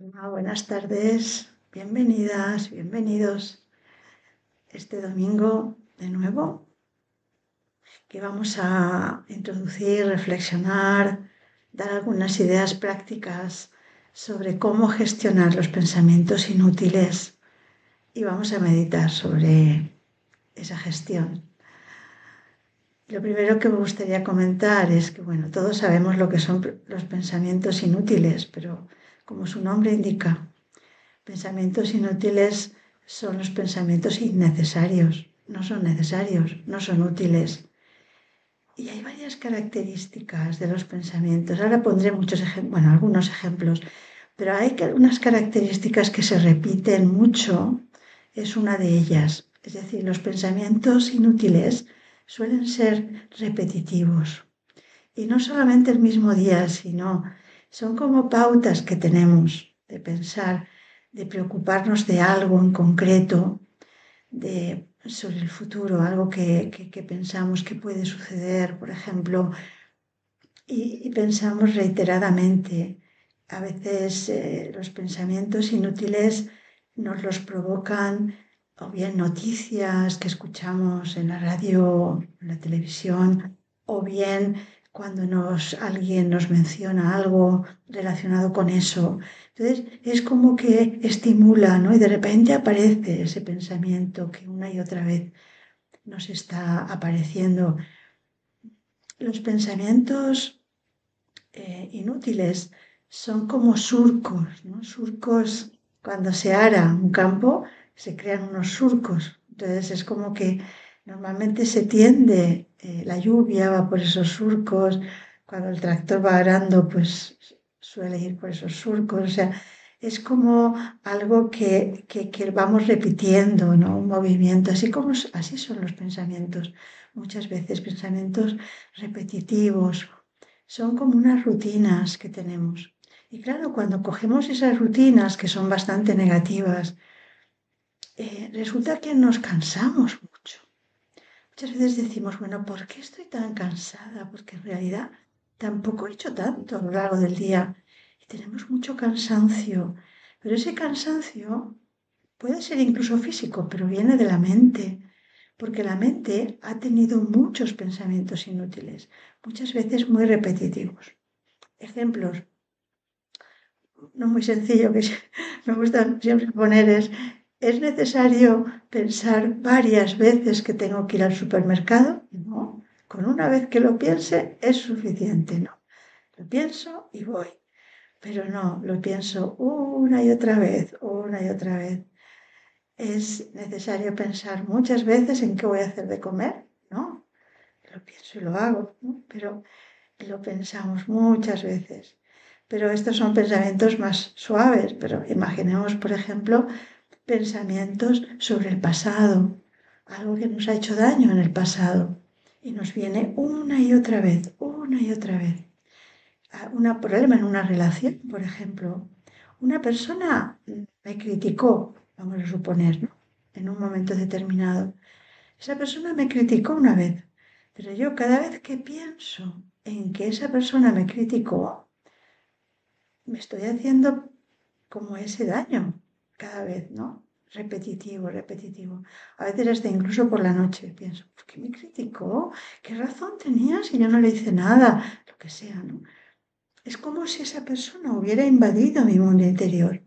Hola, buenas tardes, bienvenidas, bienvenidos este domingo de nuevo, que vamos a introducir, reflexionar, dar algunas ideas prácticas sobre cómo gestionar los pensamientos inútiles y vamos a meditar sobre esa gestión. Lo primero que me gustaría comentar es que, bueno, todos sabemos lo que son los pensamientos inútiles, pero como su nombre indica, pensamientos inútiles son los pensamientos innecesarios, no son útiles. Y hay varias características de los pensamientos. Ahora pondré algunos ejemplos, pero hay unas características que se repiten mucho, es una de ellas. Es decir, los pensamientos inútiles suelen ser repetitivos. Y no solamente el mismo día, sino son como pautas que tenemos de pensar, de preocuparnos de algo en concreto, sobre el futuro, algo que pensamos que puede suceder, por ejemplo, y pensamos reiteradamente. A veces los pensamientos inútiles nos los provocan o bien noticias que escuchamos en la radio, en la televisión, o bien cuando alguien nos menciona algo relacionado con eso. Entonces es como que estimula, ¿no? Y de repente aparece ese pensamiento que una y otra vez nos está apareciendo. Los pensamientos inútiles son como surcos, ¿no? Surcos, cuando se ara un campo, se crean unos surcos. Entonces es como que normalmente se tiende, la lluvia va por esos surcos, cuando el tractor va arando, pues suele ir por esos surcos. O sea, es como algo que vamos repitiendo, ¿no? Un movimiento, así son los pensamientos. Muchas veces pensamientos repetitivos, son como unas rutinas que tenemos. Y claro, cuando cogemos esas rutinas que son bastante negativas, resulta que nos cansamos mucho. Muchas veces decimos, bueno, ¿por qué estoy tan cansada? Porque en realidad tampoco he hecho tanto a lo largo del día y tenemos mucho cansancio. Pero ese cansancio puede ser incluso físico, pero viene de la mente, porque la mente ha tenido muchos pensamientos inútiles, muchas veces muy repetitivos. Ejemplos, no muy sencillo, que me gusta siempre poner ¿es necesario pensar varias veces que tengo que ir al supermercado? No, con una vez que lo piense es suficiente, no. Lo pienso y voy, pero no, lo pienso una y otra vez. ¿Es necesario pensar muchas veces en qué voy a hacer de comer? No, lo pienso y lo hago, ¿no? Pero lo pensamos muchas veces. Pero estos son pensamientos más suaves, pero imaginemos, por ejemplo, pensamientos sobre el pasado, algo que nos ha hecho daño en el pasado y nos viene una y otra vez. Un problema en una relación, por ejemplo. Una persona me criticó, vamos a suponer, ¿no? En un momento determinado. Esa persona me criticó una vez, pero yo cada vez que pienso en que esa persona me criticó, me estoy haciendo como ese daño cada vez, ¿no? Repetitivo, repetitivo. A veces hasta incluso por la noche pienso, ¿por qué me criticó? ¿Qué razón tenía si yo no le hice nada? Lo que sea, ¿no? Es como si esa persona hubiera invadido mi mundo interior.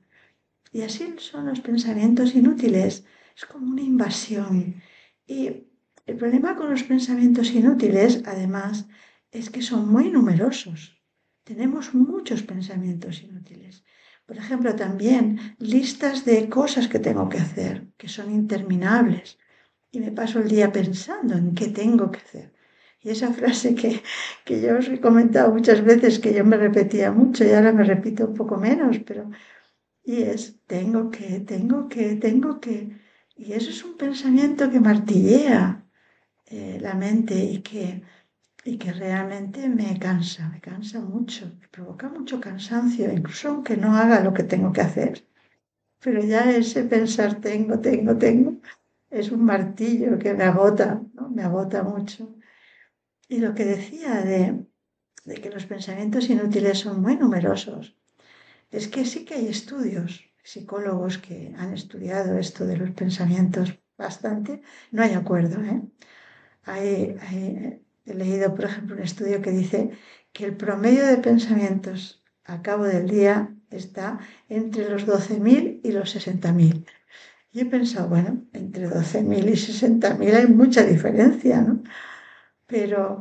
Y así son los pensamientos inútiles. Es como una invasión. Y el problema con los pensamientos inútiles, además, es que son muy numerosos. Tenemos muchos pensamientos inútiles. Por ejemplo, también listas de cosas que tengo que hacer, que son interminables. Y me paso el día pensando en qué tengo que hacer. Y esa frase que yo os he comentado muchas veces, que yo me repetía mucho y ahora me repito un poco menos, pero y es, tengo que. Y eso es un pensamiento que martillea la mente y que realmente me cansa mucho, me provoca mucho cansancio, incluso aunque no haga lo que tengo que hacer. Pero ya ese pensar tengo, es un martillo que me agota, ¿no? Me agota mucho. Y lo que decía de que los pensamientos inútiles son muy numerosos. Es que sí que hay estudios, psicólogos que han estudiado esto de los pensamientos bastante. No hay acuerdo, ¿eh? He leído, por ejemplo, un estudio que dice que el promedio de pensamientos al cabo del día está entre los 12.000 y los 60.000. Y he pensado, bueno, entre 12.000 y 60.000 hay mucha diferencia, ¿no? Pero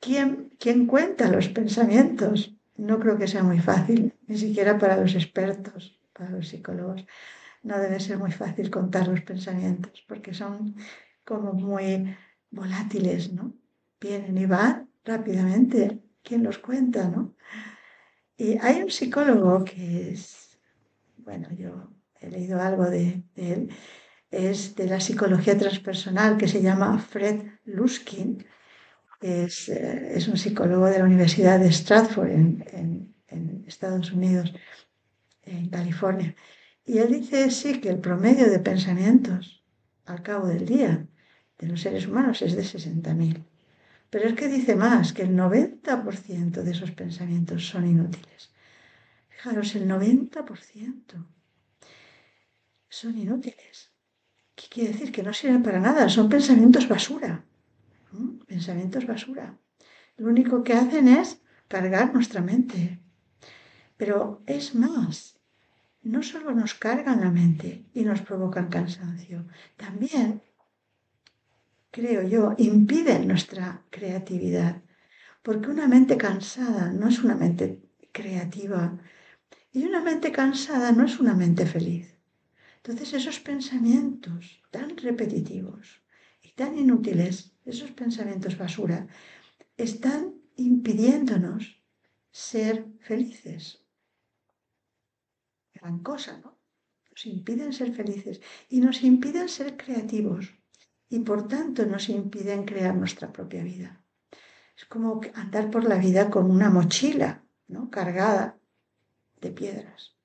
¿quién cuenta los pensamientos? No creo que sea muy fácil, ni siquiera para los expertos, para los psicólogos. No debe ser muy fácil contar los pensamientos, porque son como muy volátiles, ¿no? Vienen y van rápidamente. ¿Quién los cuenta, no? Y hay un psicólogo que es, bueno, yo he leído algo de él, es de la psicología transpersonal, que se llama Fred Luskin. Es un psicólogo de la Universidad de Stratford en Estados Unidos, en California. Y él dice, sí, que el promedio de pensamientos al cabo del día de los seres humanos es de 60.000. Pero es que dice más, que el 90% de esos pensamientos son inútiles. Fijaros, el 90% son inútiles. ¿Qué quiere decir? Que no sirven para nada, son pensamientos basura. Pensamientos basura. Lo único que hacen es cargar nuestra mente. Pero es más, no solo nos cargan la mente y nos provocan cansancio, también, creo yo, impiden nuestra creatividad. Porque una mente cansada no es una mente creativa y una mente cansada no es una mente feliz. Entonces esos pensamientos tan repetitivos y tan inútiles, esos pensamientos basura, están impidiéndonos ser felices. Gran cosa, ¿no? Nos impiden ser felices y nos impiden ser creativos y por tanto nos impiden crear nuestra propia vida. Es como andar por la vida con una mochila, ¿no? Cargada de piedras.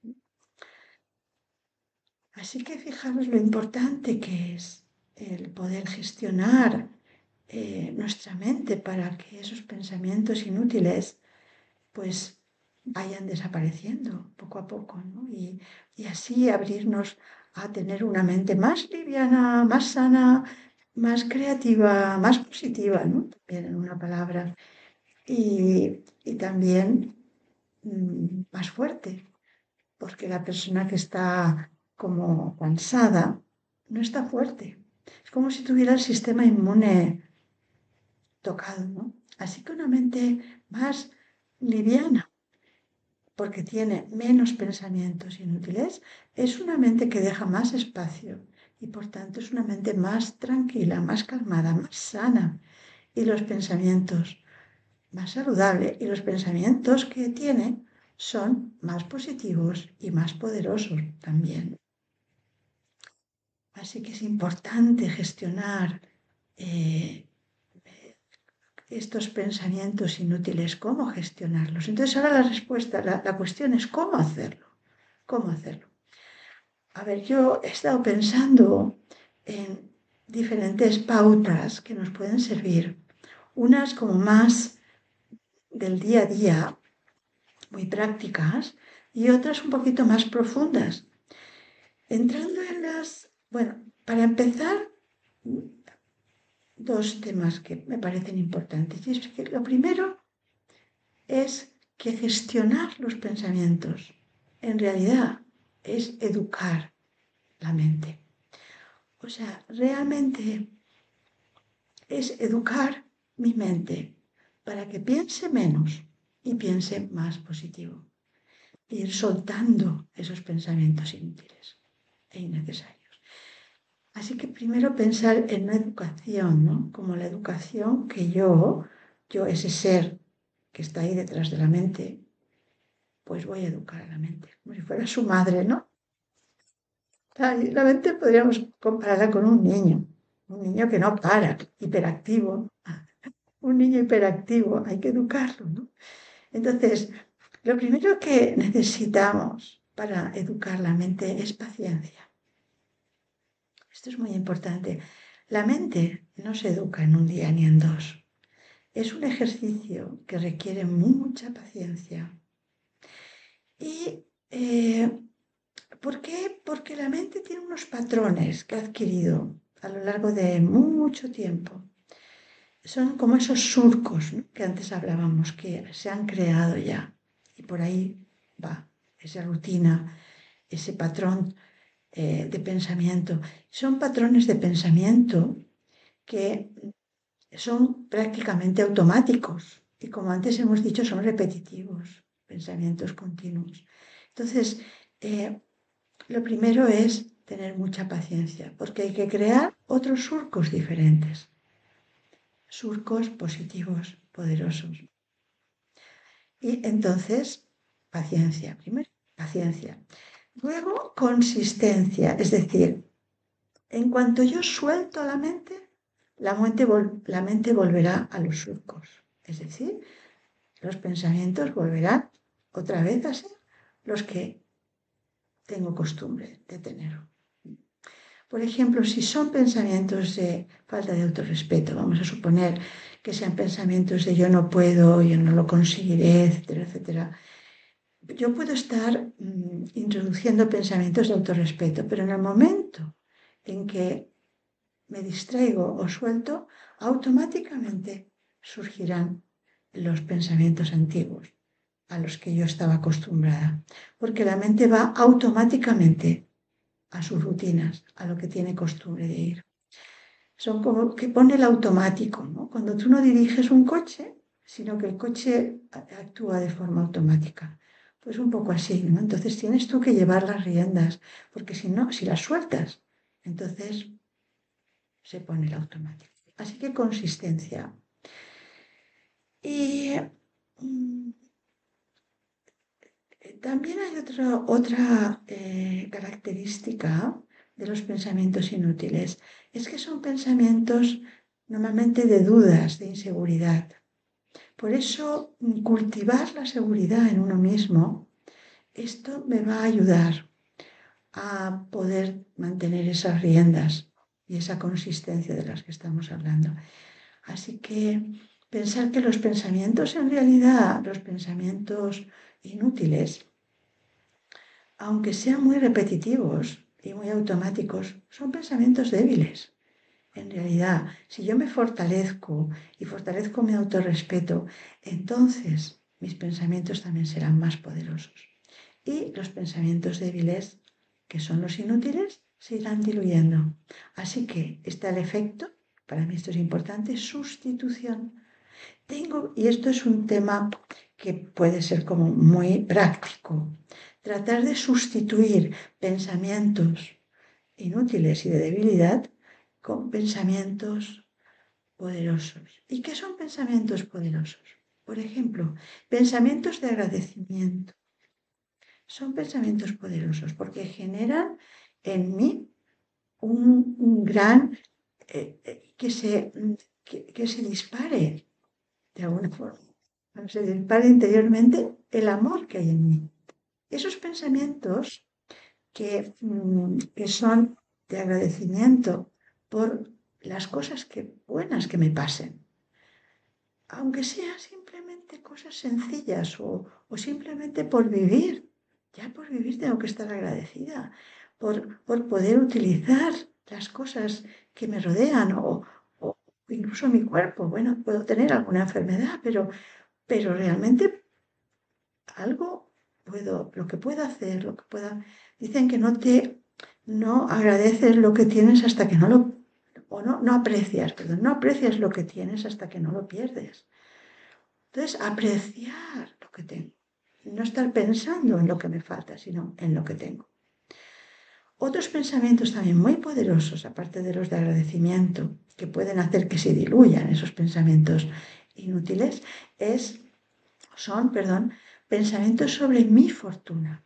Así que fijaros lo importante que es el poder gestionar nuestra mente para que esos pensamientos inútiles pues vayan desapareciendo poco a poco, ¿no? Y así abrirnos a tener una mente más liviana, más sana, más creativa, más positiva, ¿no? También en una palabra. Y también más fuerte, porque la persona que está como cansada no está fuerte. Es como si tuviera el sistema inmune tocado, ¿no? Así que una mente más liviana, porque tiene menos pensamientos inútiles, es una mente que deja más espacio y por tanto es una mente más tranquila, más calmada, más sana. Y los pensamientos más saludables y los pensamientos que tiene son más positivos y más poderosos también. Así que es importante gestionar eh, estos pensamientos inútiles, cómo gestionarlos. Entonces ahora la respuesta, la cuestión es cómo hacerlo. ¿Cómo hacerlo? A ver, yo he estado pensando en diferentes pautas que nos pueden servir. Unas como más del día a día, muy prácticas, y otras un poquito más profundas. Entrando en las, bueno, para empezar, dos temas que me parecen importantes. Y es que lo primero es que gestionar los pensamientos en realidad es educar la mente. O sea, realmente es educar mi mente para que piense menos y piense más positivo. Ir soltando esos pensamientos inútiles e innecesarios. Así que primero pensar en la educación, ¿no? Como la educación que yo ese ser que está ahí detrás de la mente, pues voy a educar a la mente, como si fuera su madre, ¿no? La mente podríamos compararla con un niño que no para, hiperactivo, un niño hiperactivo, hay que educarlo, ¿no? Entonces, lo primero que necesitamos para educar la mente es paciencia. Esto es muy importante. La mente no se educa en un día ni en dos. Es un ejercicio que requiere mucha paciencia. Y Eh, ¿Por qué? Porque la mente tiene unos patrones que ha adquirido a lo largo de mucho tiempo. Son como esos surcos, ¿no?, que antes hablábamos, que se han creado ya. Y por ahí va esa rutina, ese patrón de pensamiento. Son patrones de pensamiento que son prácticamente automáticos. Y como antes hemos dicho, son repetitivos, pensamientos continuos. Entonces, lo primero es tener mucha paciencia, porque hay que crear otros surcos diferentes, surcos positivos, poderosos. Y entonces, paciencia, primero, paciencia. Luego, consistencia, es decir, en cuanto yo suelto la mente volverá a los surcos. Es decir, los pensamientos volverán otra vez a ser los que tengo costumbre de tener. Por ejemplo, si son pensamientos de falta de autorrespeto, vamos a suponer que sean pensamientos de yo no puedo, yo no lo conseguiré, etcétera, etcétera. Yo puedo estar introduciendo pensamientos de autorrespeto, pero en el momento en que me distraigo o suelto, automáticamente surgirán los pensamientos antiguos a los que yo estaba acostumbrada, porque la mente va automáticamente a sus rutinas, a lo que tiene costumbre de ir. Son como que pone el automático, ¿no? Cuando tú no diriges un coche, sino que el coche actúa de forma automática. Pues un poco así, ¿no? Entonces tienes tú que llevar las riendas, porque si no, si las sueltas, entonces se pone el automático. Así que consistencia. Y mm, también hay otra característica de los pensamientos inútiles, es que son pensamientos normalmente de dudas, de inseguridad. Por eso, cultivar la seguridad en uno mismo, esto me va a ayudar a poder mantener esas riendas y esa consistencia de las que estamos hablando. Así que pensar que los pensamientos, en realidad, los pensamientos inútiles, aunque sean muy repetitivos y muy automáticos, son pensamientos débiles. En realidad, si yo me fortalezco y fortalezco mi autorrespeto, entonces mis pensamientos también serán más poderosos. Y los pensamientos débiles, que son los inútiles, se irán diluyendo. Así que está el efecto, para mí esto es importante, sustitución. Y esto es un tema que puede ser como muy práctico, tratar de sustituir pensamientos inútiles y de debilidad con pensamientos poderosos. ¿Y qué son pensamientos poderosos? Por ejemplo, pensamientos de agradecimiento. Son pensamientos poderosos porque generan en mí un gran que se dispare de alguna forma. Se dispare interiormente el amor que hay en mí. Esos pensamientos que son de agradecimiento por las cosas buenas que me pasen, aunque sean simplemente cosas sencillas o simplemente por vivir. Ya por vivir tengo que estar agradecida por poder utilizar las cosas que me rodean o incluso mi cuerpo. Bueno, puedo tener alguna enfermedad, pero realmente algo lo que puedo hacer, lo que pueda. Dicen que no agradeces lo que tienes hasta que no lo, o no aprecias, perdón, no aprecias lo que tienes hasta que no lo pierdes. Entonces, apreciar lo que tengo. No estar pensando en lo que me falta, sino en lo que tengo. Otros pensamientos también muy poderosos, aparte de los de agradecimiento, que pueden hacer que se diluyan esos pensamientos inútiles, son pensamientos sobre mi fortuna.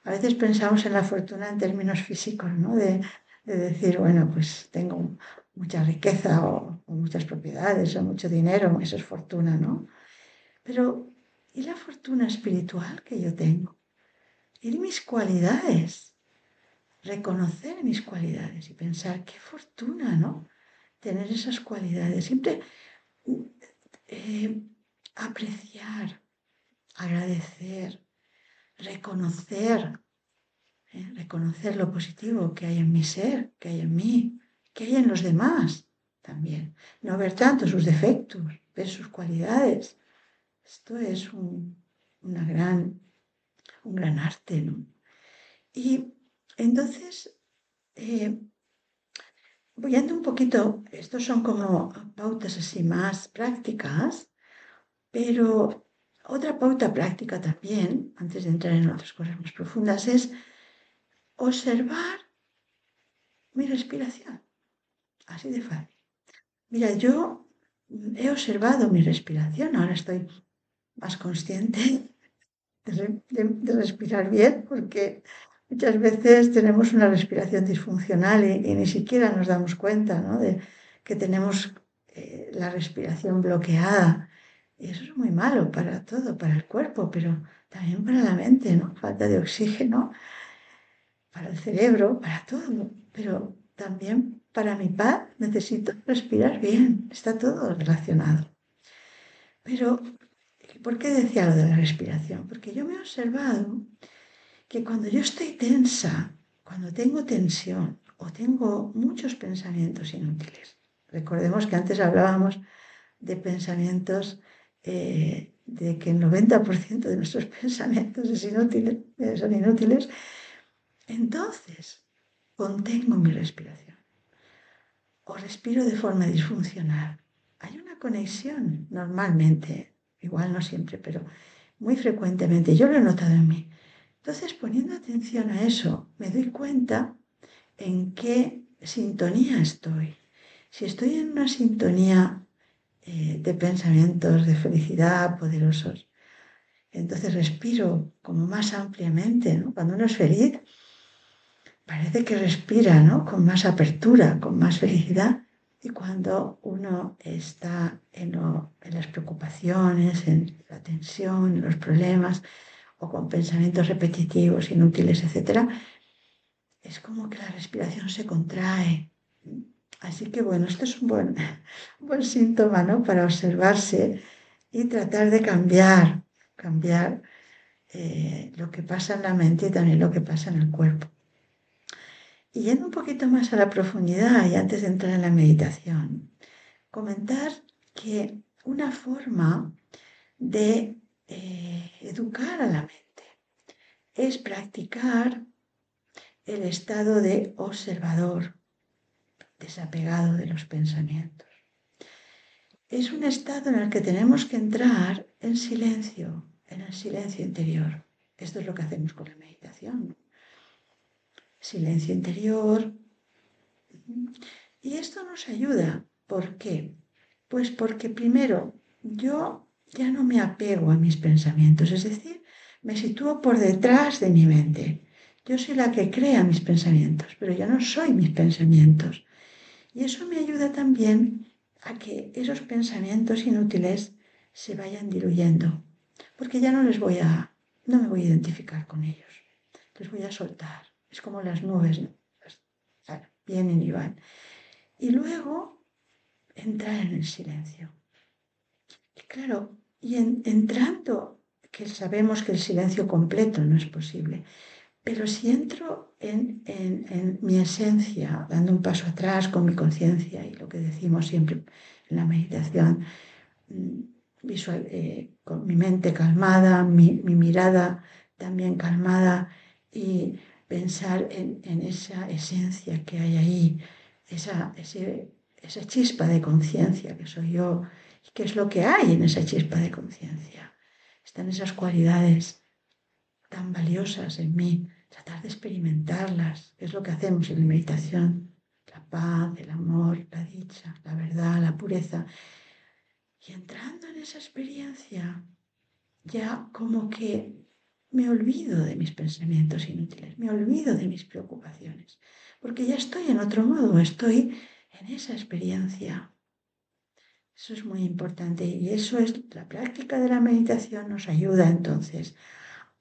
A veces pensamos en la fortuna en términos físicos, ¿no? De decir, bueno, pues tengo mucha riqueza o muchas propiedades o mucho dinero, eso es fortuna, ¿no? Pero, ¿y la fortuna espiritual que yo tengo? ¿Y mis cualidades? Reconocer mis cualidades y pensar, qué fortuna, ¿no? Tener esas cualidades. Siempre apreciar, agradecer, reconocer lo positivo que hay en mi ser, que hay en mí, que hay en los demás también. No ver tanto sus defectos, ver sus cualidades. Esto es un gran arte, ¿no? Y entonces, yendo un poquito, estos son como pautas así más prácticas, pero otra pauta práctica también, antes de entrar en otras cosas más profundas, es observar mi respiración, así de fácil. Mira, yo he observado mi respiración, ahora estoy más consciente de respirar bien, porque muchas veces tenemos una respiración disfuncional y ni siquiera nos damos cuenta, ¿no? De que tenemos la respiración bloqueada. Y eso es muy malo para todo, para el cuerpo, pero también para la mente, ¿no? Falta de oxígeno para el cerebro, para todo, pero también para mi paz necesito respirar bien, está todo relacionado. Pero, ¿por qué decía lo de la respiración? Porque yo me he observado que cuando yo estoy tensa, cuando tengo tensión o tengo muchos pensamientos inútiles, recordemos que antes hablábamos de pensamientos, de que el 90% de nuestros pensamientos son inútiles, entonces contengo mi respiración o respiro de forma disfuncional. Hay una conexión normalmente, igual no siempre, pero muy frecuentemente, yo lo he notado en mí. Entonces, poniendo atención a eso, me doy cuenta en qué sintonía estoy. Si estoy en una sintonía de pensamientos de felicidad poderosos, entonces respiro como más ampliamente, ¿no? Cuando uno es feliz, parece que respira, ¿no? Con más apertura, con más felicidad. Y cuando uno está en las preocupaciones, en la tensión, en los problemas, o con pensamientos repetitivos, inútiles, etcétera, es como que la respiración se contrae. Así que bueno, esto es un buen síntoma, ¿no? Para observarse y tratar de cambiar lo que pasa en la mente y también lo que pasa en el cuerpo. Y yendo un poquito más a la profundidad y antes de entrar en la meditación, comentar que una forma de educar a la mente es practicar el estado de observador, desapegado de los pensamientos. Es un estado en el que tenemos que entrar en el silencio interior. Esto es lo que hacemos con la meditación. Silencio interior. Y esto nos ayuda. ¿Por qué? Pues porque primero yo ya no me apego a mis pensamientos, es decir, me sitúo por detrás de mi mente. Yo soy la que crea mis pensamientos, pero yo no soy mis pensamientos. Y eso me ayuda también a que esos pensamientos inútiles se vayan diluyendo, porque ya no me voy a identificar con ellos, les voy a soltar. Es como las nubes, ¿no? Vienen y van. Y luego entrar en el silencio. Y claro, entrando, que sabemos que el silencio completo no es posible, pero si entro en mi esencia, dando un paso atrás con mi conciencia y lo que decimos siempre en la meditación, con mi mente calmada, mi mirada también calmada y pensar en esa esencia que hay ahí, esa chispa de conciencia que soy yo y qué es lo que hay en esa chispa de conciencia. Están esas cualidades tan valiosas en mí, tratar de experimentarlas, es lo que hacemos en la meditación, la paz, el amor, la dicha, la verdad, la pureza. Y entrando en esa experiencia, ya como que me olvido de mis pensamientos inútiles, me olvido de mis preocupaciones, porque ya estoy en otro modo, estoy en esa experiencia. Eso es muy importante y eso es la práctica de la meditación, nos ayuda entonces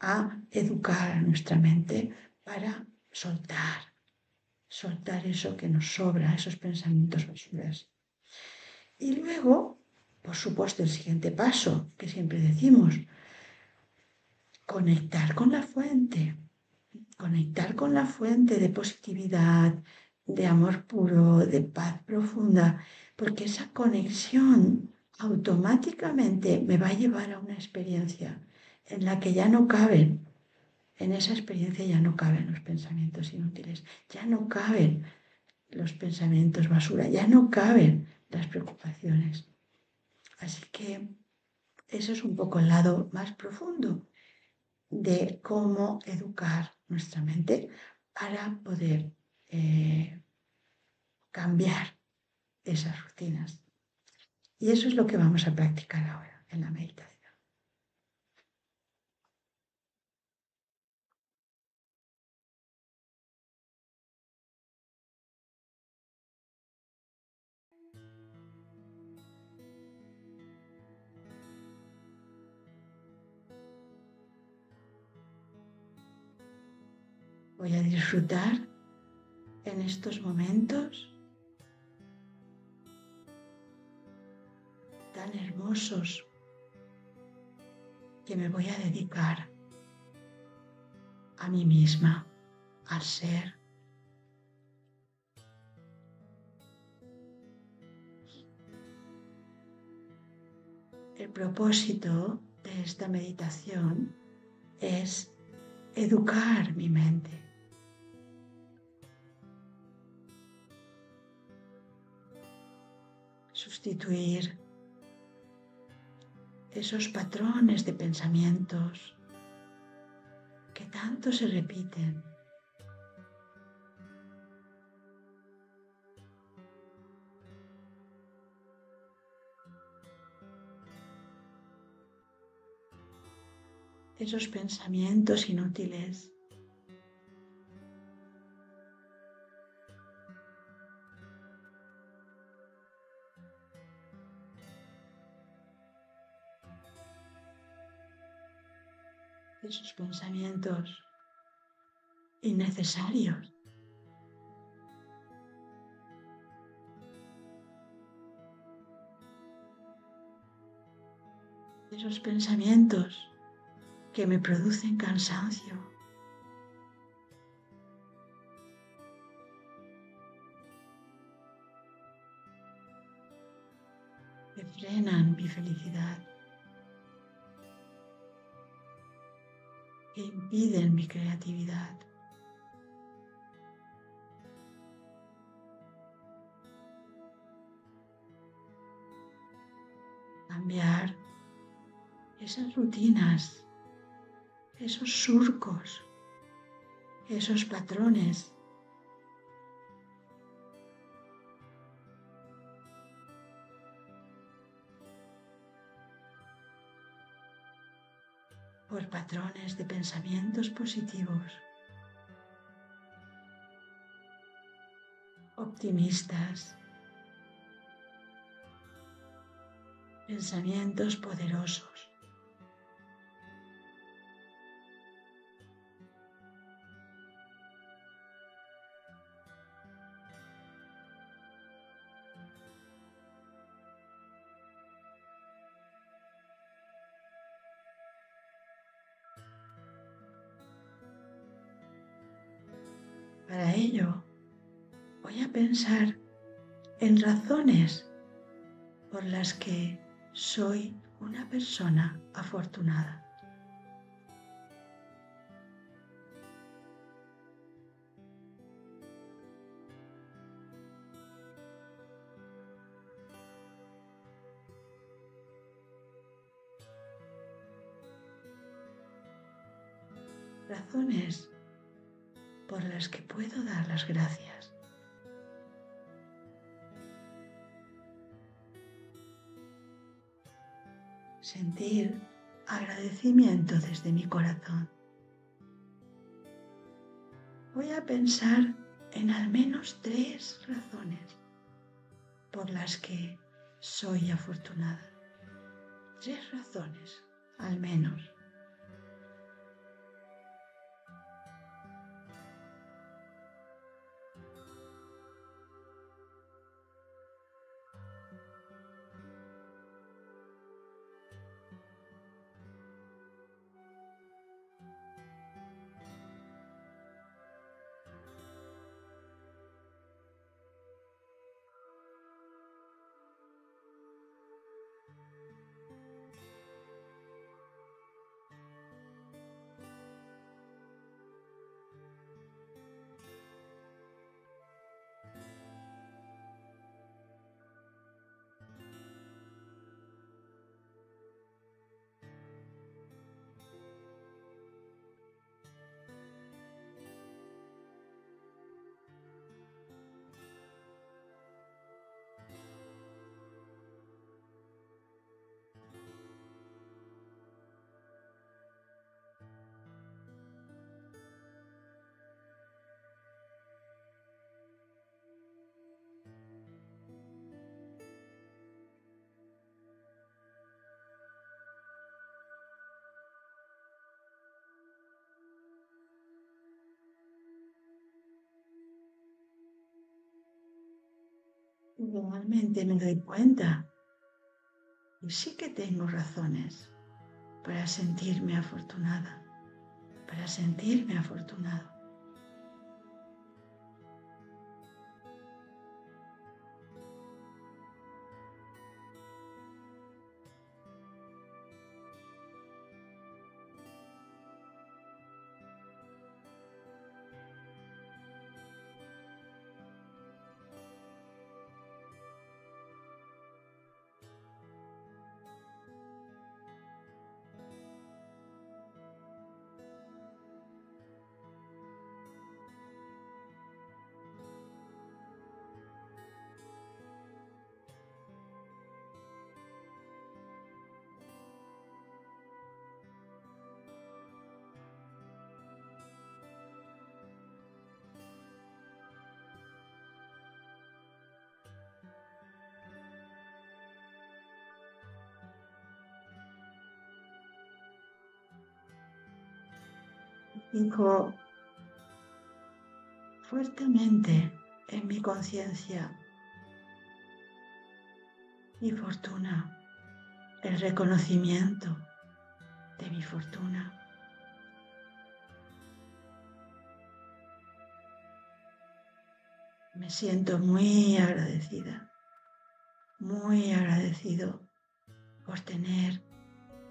a educar a nuestra mente para soltar eso que nos sobra, esos pensamientos basuras. Y luego, por supuesto, el siguiente paso que siempre decimos, conectar con la fuente, de positividad, de amor puro, de paz profunda, porque esa conexión automáticamente me va a llevar a una experiencia en la que ya no caben, en esa experiencia ya no caben los pensamientos inútiles, ya no caben los pensamientos basura, ya no caben las preocupaciones. Así que eso es un poco el lado más profundo de cómo educar nuestra mente para poder cambiar esas rutinas. Y eso es lo que vamos a practicar ahora en la meditación. Voy a disfrutar en estos momentos tan hermosos que me voy a dedicar a mí misma, al ser. El propósito de esta meditación es educar mi mente, sustituir esos patrones de pensamientos que tanto se repiten, esos pensamientos inútiles, esos pensamientos innecesarios, esos pensamientos que me producen cansancio, que frenan mi felicidad, que impiden mi creatividad. Cambiar esas rutinas, esos surcos, esos patrones por patrones de pensamientos positivos, optimistas, pensamientos poderosos. Para ello, voy a pensar en razones por las que soy una persona afortunada. Razones por las que puedo dar las gracias. Sentir agradecimiento desde mi corazón. Voy a pensar en al menos 3 razones por las que soy afortunada. 3 razones, al menos. Y realmente me doy cuenta que sí que tengo razones para sentirme afortunada, para sentirme afortunado. Fijo fuertemente en mi conciencia mi fortuna, el reconocimiento de mi fortuna. Me siento muy agradecida, muy agradecido por tener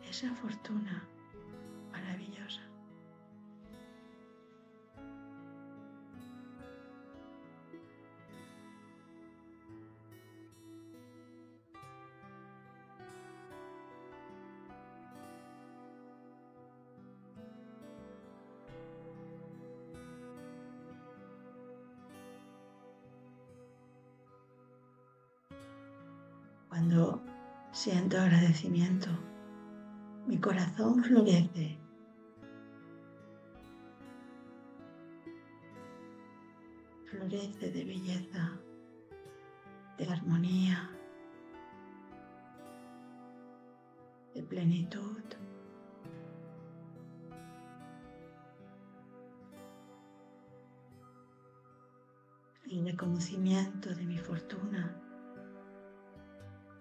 esa fortuna maravillosa. Cuando siento agradecimiento, mi corazón florece. Florece de belleza, de armonía, de plenitud. El reconocimiento de mi fortuna,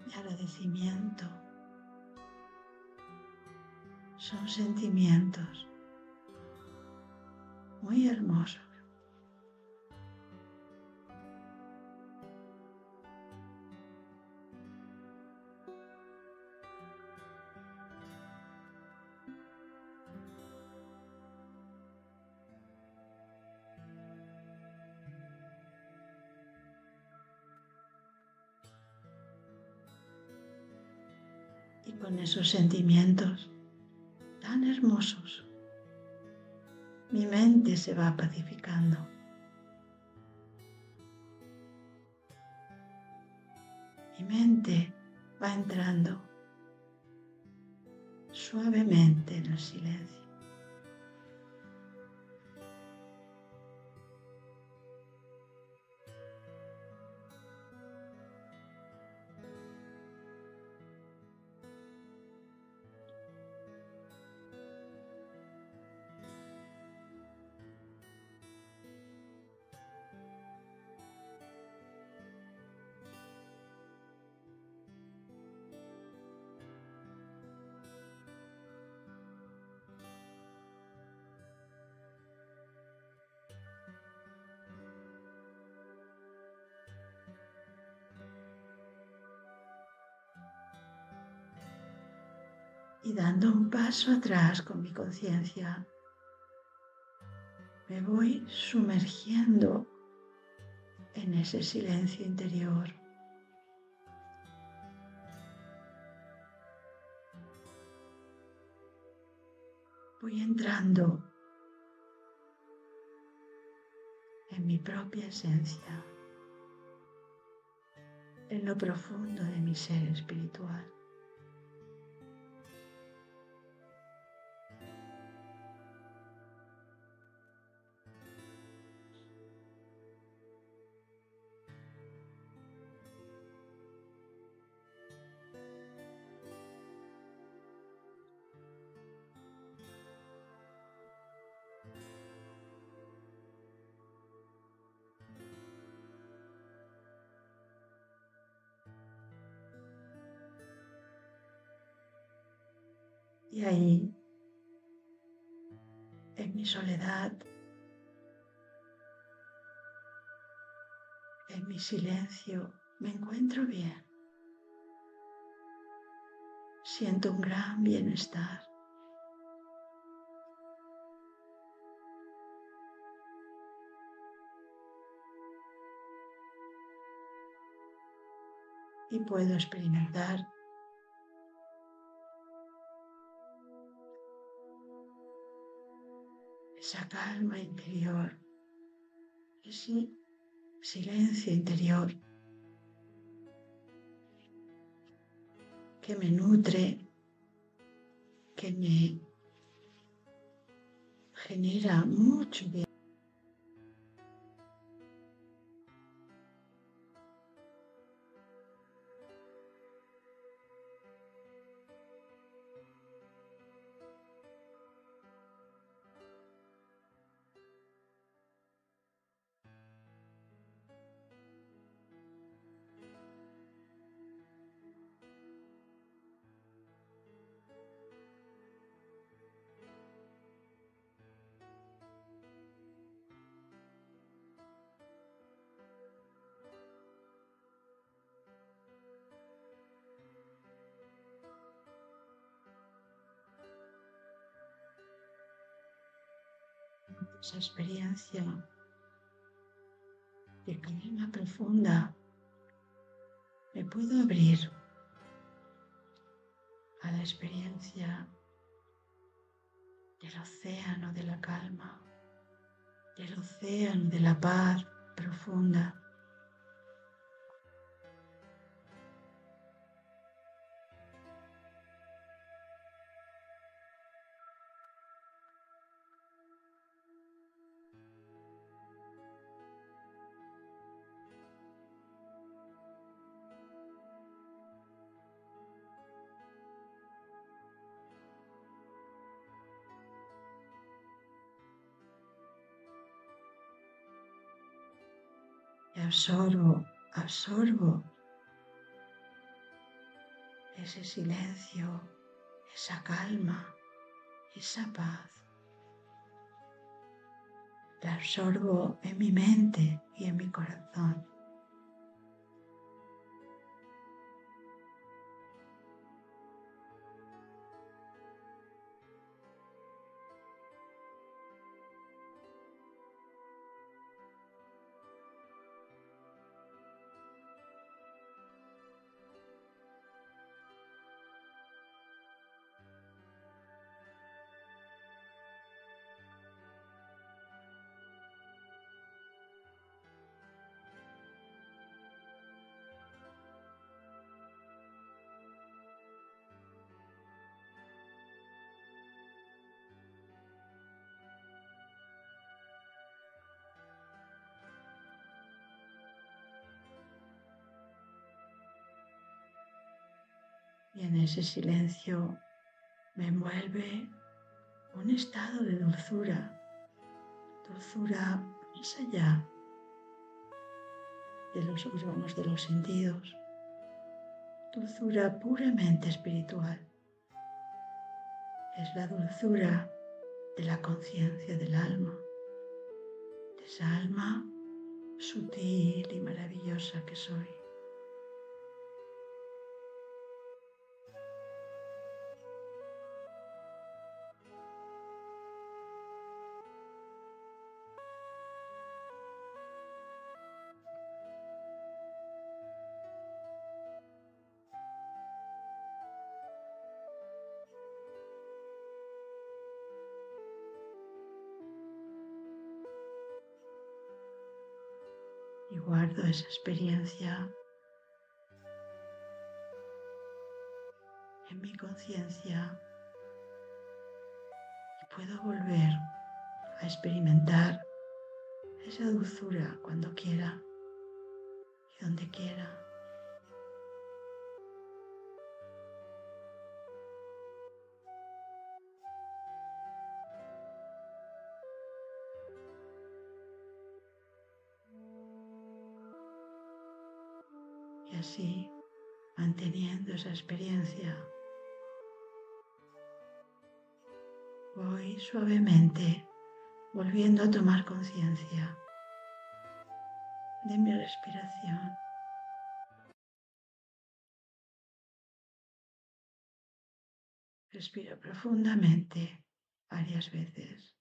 mi agradecimiento, son sentimientos muy hermosos. Y con esos sentimientos tan hermosos, mi mente se va pacificando. Mi mente va entrando suavemente en el silencio. Y dando un paso atrás con mi conciencia, me voy sumergiendo en ese silencio interior. Voy entrando en mi propia esencia, en lo profundo de mi ser espiritual. Y ahí, en mi soledad, en mi silencio, me encuentro bien. Siento un gran bienestar. Y puedo experimentar esa calma interior, ese silencio interior que me nutre, que me genera mucho bien. Esa experiencia de calma profunda, me puedo abrir a la experiencia del océano de la calma, del océano de la paz profunda. Y absorbo ese silencio, esa calma, esa paz. La absorbo en mi mente y en mi corazón. Y en ese silencio me envuelve un estado de dulzura, dulzura más allá de los órganos de los sentidos, dulzura puramente espiritual. Es la dulzura de la conciencia del alma, de esa alma sutil y maravillosa que soy. Y guardo esa experiencia en mi conciencia y puedo volver a experimentar esa dulzura cuando quiera y donde quiera. Y así, manteniendo esa experiencia, Voy suavemente volviendo a tomar conciencia de mi respiración. Respiro profundamente varias veces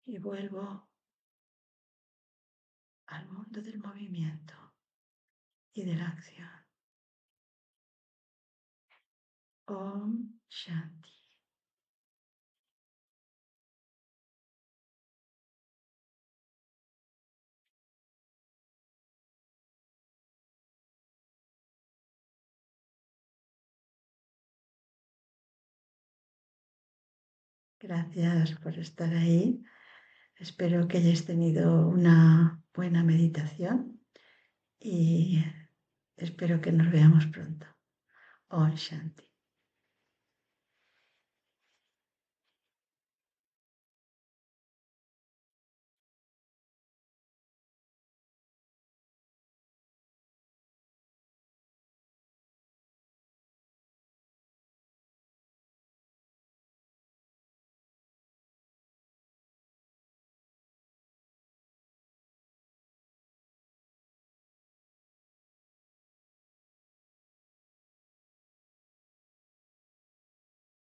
y vuelvo al mundo del movimiento y de la acción. Om Shanti. Gracias por estar ahí. Espero que hayáis tenido una buena meditación y espero que nos veamos pronto. Om Shanti.